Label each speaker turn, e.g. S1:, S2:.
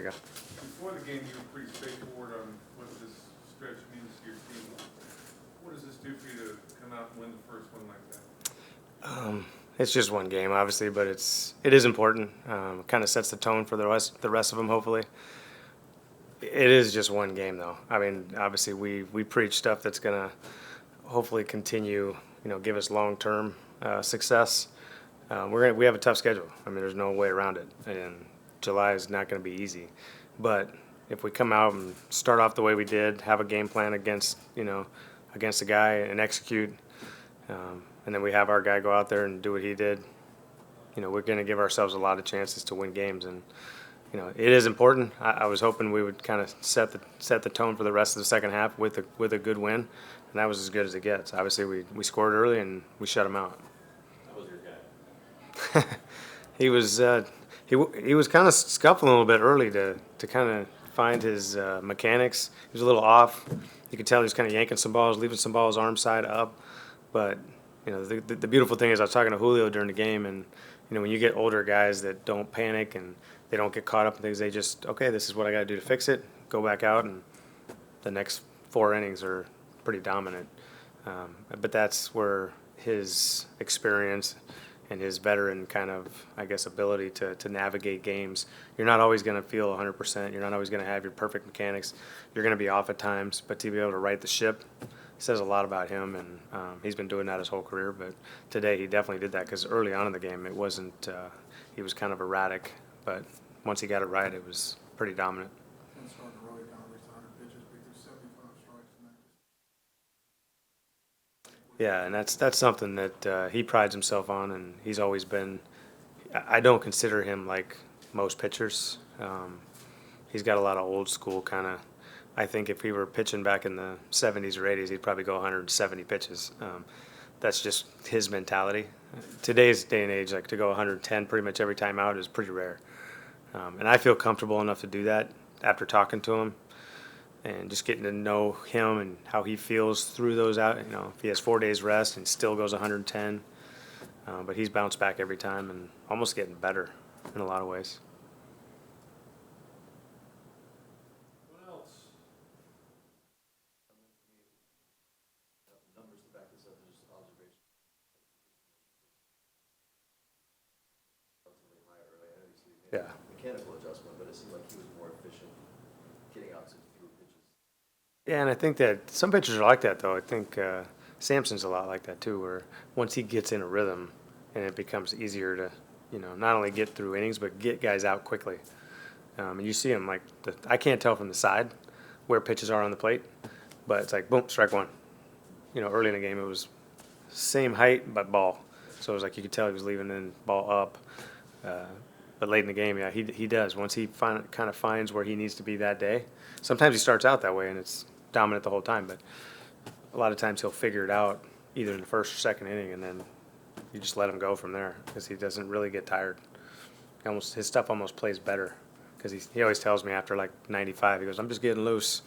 S1: ago.
S2: Before the game, you were pretty straightforward on what this stretch means to your team. What does this do for you to come out and win the first one like that?
S1: It's just one game, obviously, but it is important. It kind of sets the tone for the rest of them, hopefully. It is just one game, though. I mean, obviously, we preach stuff that's gonna hopefully continue, give us long-term success. We have a tough schedule. I mean, there's no way around it, and July is not going to be easy. But if we come out and start off the way we did, have a game plan against the guy and execute, and then we have our guy go out there and do what he did, we're going to give ourselves a lot of chances to win games. And it is important. I was hoping we would kind of set the tone for the rest of the second half with a good win, and that was as good as it gets. Obviously, we scored early and we shut him out.
S3: That was your guy.
S1: He was kind of scuffling a little bit early to kind of find his mechanics. He was a little off. You could tell he was kind of yanking some balls, leaving some balls arm side up. But the beautiful thing is I was talking to Julio during the game, and when you get older guys that don't panic and they don't get caught up in things, they just, okay, this is what I got to do to fix it. Go back out, and the next 4 innings are pretty dominant. But that's where his experience and his veteran kind of, I guess, ability to navigate games. You're not always going to feel 100%. You're not always going to have your perfect mechanics. You're going to be off at times, but to be able to right the ship says a lot about him, and he's been doing that his whole career. But today he definitely did that because early on in the game it wasn't he was kind of erratic, but once he got it right, it was pretty dominant. Yeah, and that's something that he prides himself on, and he's always been. I don't consider him like most pitchers. He's got a lot of old school kind of. I think if he were pitching back in the 70s or 80s, he'd probably go 170 pitches. That's just his mentality. Today's day and age, like to go 110 pretty much every time out is pretty rare. And I feel comfortable enough to do that after talking to him and just getting to know him and how he feels through those out. If he has 4 days rest and still goes 110, but he's bounced back every time and almost getting better in a lot of ways.
S3: What else? Numbers to back this up, just observation. Relatively high early. I know you see
S1: Yeah.
S3: mechanical adjustment, but it seemed like he was more efficient getting out to fewer pitches.
S1: Yeah, and I think that some pitchers are like that, though. I think Sampson's a lot like that, too, where once he gets in a rhythm and it becomes easier to, not only get through innings, but get guys out quickly. And you see him, I can't tell from the side where pitches are on the plate, but it's like, boom, strike one. Early in the game, it was same height, but ball. So it was like you could tell he was leaving in ball up. But late in the game, yeah, he does. Once he kind of finds where he needs to be that day, sometimes he starts out that way and it's dominant the whole time. But a lot of times he'll figure it out either in the first or second inning, and then you just let him go from there because he doesn't really get tired. His stuff almost plays better because he always tells me after like 95, he goes, I'm just getting loose.